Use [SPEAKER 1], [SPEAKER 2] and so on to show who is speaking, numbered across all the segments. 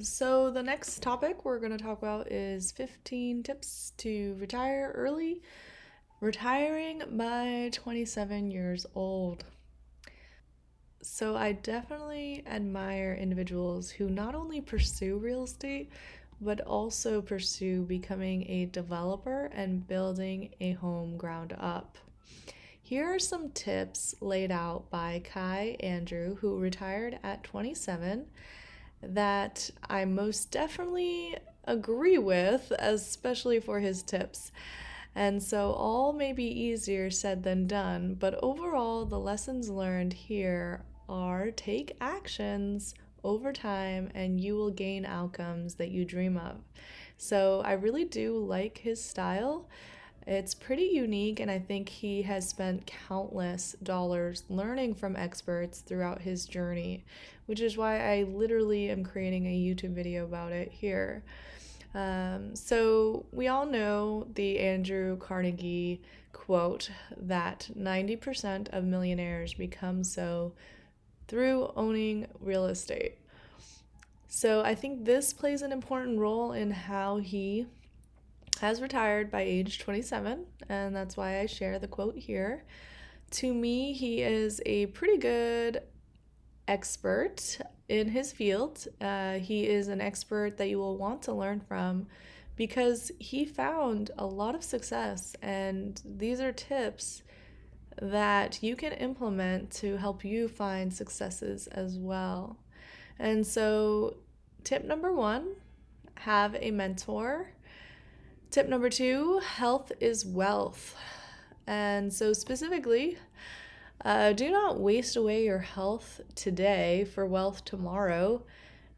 [SPEAKER 1] So, the next topic we're going to talk about is 15 tips to retire early, retiring by 27 years old. So, I definitely admire individuals who not only pursue real estate, but also pursue becoming a developer and building a home ground up. Here are some tips laid out by Kai Andrew, who retired at 27, that I most definitely agree with, especially for his tips. And so, all may be easier said than done, but overall, the lessons learned here are take actions over time and you will gain outcomes that you dream of. So, I really do like his style. It's pretty unique, and I think he has spent countless dollars learning from experts throughout his journey, which is why I literally am creating a YouTube video about it here. So, we all know the Andrew Carnegie quote that 90% of millionaires become so through owning real estate. So, I think this plays an important role in how he has retired by age 27, and that's why I share the quote here. To me, he is a pretty good expert in his field. He is an expert that you will want to learn from because he found a lot of success, and these are tips that you can implement to help you find successes as well. And so, tip number one, have a mentor. Tip number two, health is wealth. And so, specifically, do not waste away your health today for wealth tomorrow.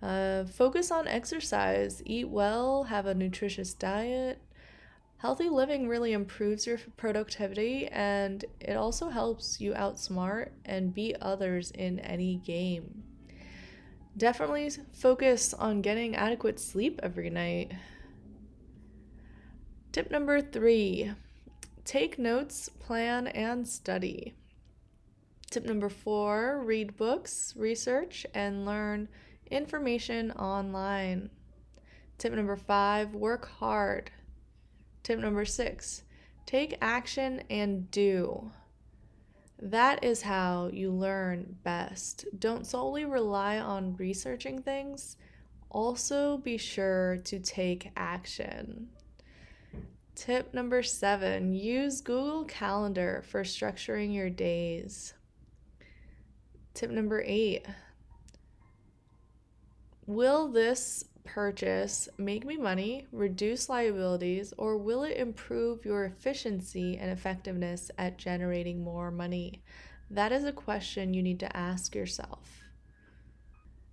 [SPEAKER 1] Focus on exercise, eat well, have a nutritious diet. Healthy living really improves your productivity, and it also helps you outsmart and beat others in any game. Definitely focus on getting adequate sleep every night. Tip number three, take notes, plan, and study. Tip number four, read books, research, and learn information online. Tip number five, work hard. Tip number six, take action and do. That is how you learn best. Don't solely rely on researching things. Also, be sure to take action. Tip number seven, use Google Calendar for structuring your days. Tip number eight, will this purchase make me money, reduce liabilities, or will it improve your efficiency and effectiveness at generating more money? That is a question you need to ask yourself.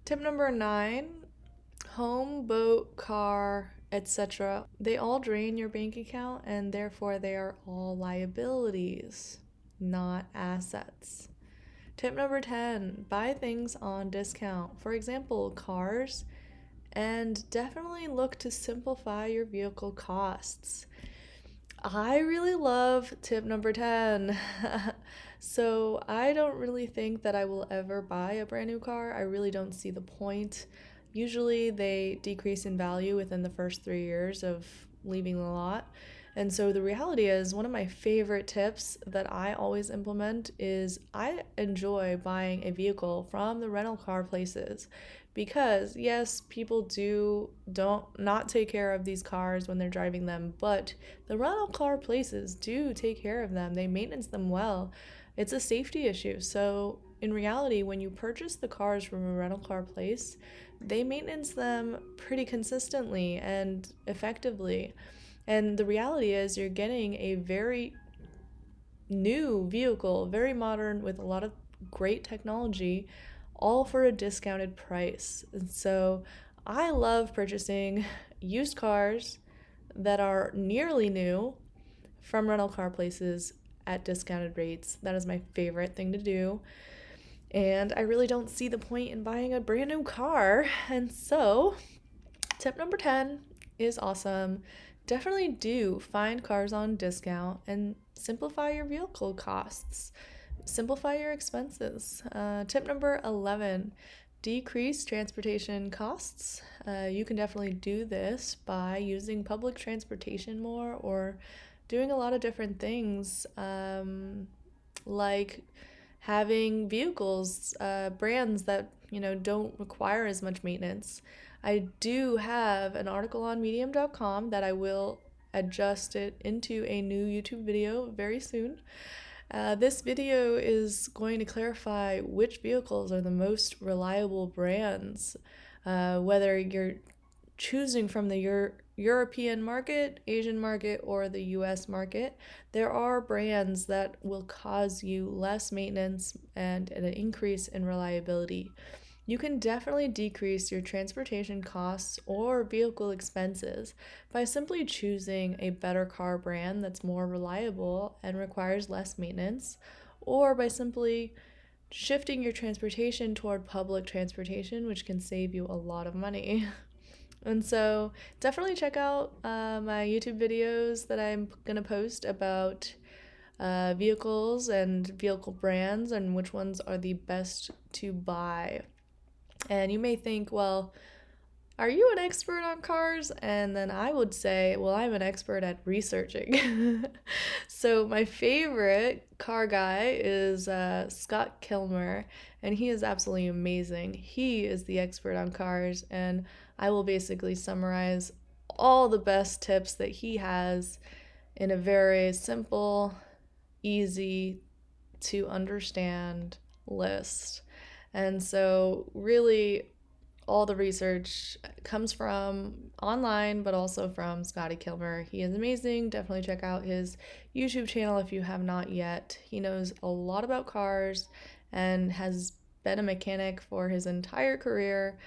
[SPEAKER 1] Tip number nine, home, boat, car, etc. They all drain your bank account, and therefore they are all liabilities, not assets. Tip number 10, buy things on discount. For example, cars, and definitely look to simplify your vehicle costs. I really love tip number 10. So, I don't really think that I will ever buy a brand new car. I really don't see the point. Usually, they decrease in value within the first 3 years of leaving the lot. And so, the reality is, one of my favorite tips that I always implement is I enjoy buying a vehicle from the rental car places because yes, people don't not take care of these cars when they're driving them, but the rental car places do take care of them. They maintenance them well. It's a safety issue. So in reality, when you purchase the cars from a rental car place, they maintenance them pretty consistently and effectively. And the reality is you're getting a very new vehicle, very modern with a lot of great technology, all for a discounted price. And so I love purchasing used cars that are nearly new from rental car places at discounted rates. That is my favorite thing to do. And I really don't see the point in buying a brand new car. And so, tip number 10 is awesome. Definitely do find cars on discount and simplify your vehicle costs. Simplify your expenses. Tip number 11, decrease transportation costs. You can definitely do this by using public transportation more or doing a lot of different things, like having vehicles, brands that don't require as much maintenance. I do have an article on medium.com that I will adjust it into a new YouTube video very soon. This video is going to clarify which vehicles are the most reliable brands, whether you're choosing from the European market, Asian market, or the US market. There are brands that will cause you less maintenance and an increase in reliability. You can definitely decrease your transportation costs or vehicle expenses by simply choosing a better car brand that's more reliable and requires less maintenance, or by simply shifting your transportation toward public transportation, which can save you a lot of money. And so definitely check out my YouTube videos that I'm going to post about vehicles and vehicle brands and which ones are the best to buy. And you may think, well, are you an expert on cars? And then I would say, well, I'm an expert at researching. So my favorite car guy is Scott Kilmer, and he is absolutely amazing. He is the expert on cars, and I will basically summarize all the best tips that he has in a very simple, easy to understand list. And so, really, all the research comes from online, but also from Scotty Kilmer. He is amazing. Definitely check out his YouTube channel if you have not yet. He knows a lot about cars and has been a mechanic for his entire career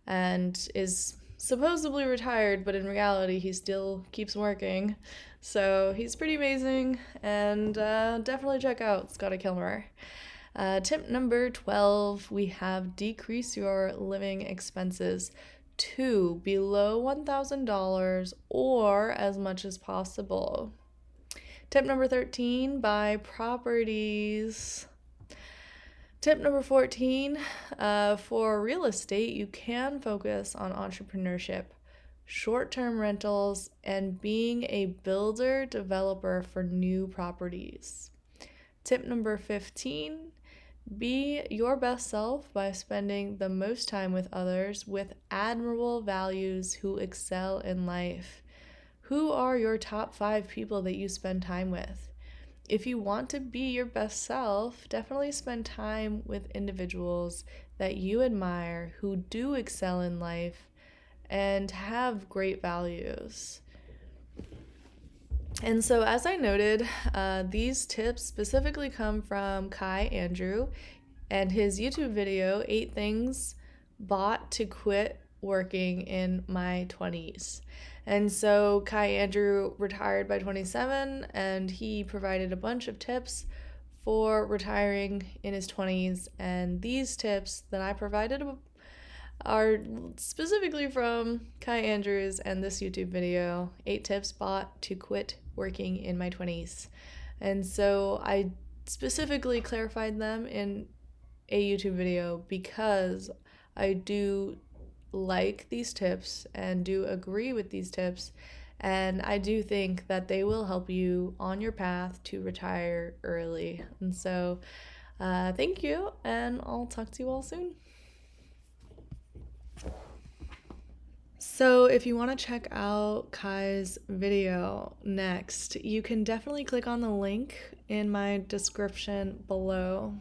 [SPEAKER 1] and is supposedly retired, but in reality, he still keeps working. So he's pretty amazing, and definitely check out Scotty Kilmer. Tip number 12, we have decrease your living expenses to below $1,000 or as much as possible. Tip number 13, buy properties. Tip number 14, for real estate, you can focus on entrepreneurship, short-term rentals, and being a builder developer for new properties. Tip number 15, be your best self by spending the most time with others with admirable values who excel in life. Who are your top 5 people that you spend time with? If you want to be your best self, definitely spend time with individuals that you admire who do excel in life and have great values. And so, as I noted, these tips specifically come from Kai Andrew and his YouTube video, 8 Things Bought to Quit Working in My 20s. And so, Kai Andrew retired by 27, and he provided a bunch of tips for retiring in his 20s. And these tips that I provided are specifically from Kai Andrews and this YouTube video, 8 Tips Bought to Quit Working in My 20s. And so I specifically clarified them in a YouTube video because I do like these tips and do agree with these tips, and I do think that they will help you on your path to retire early. And so thank you, and I'll talk to you all soon. So if you want to check out Kai's video next, you can definitely click on the link in my description below.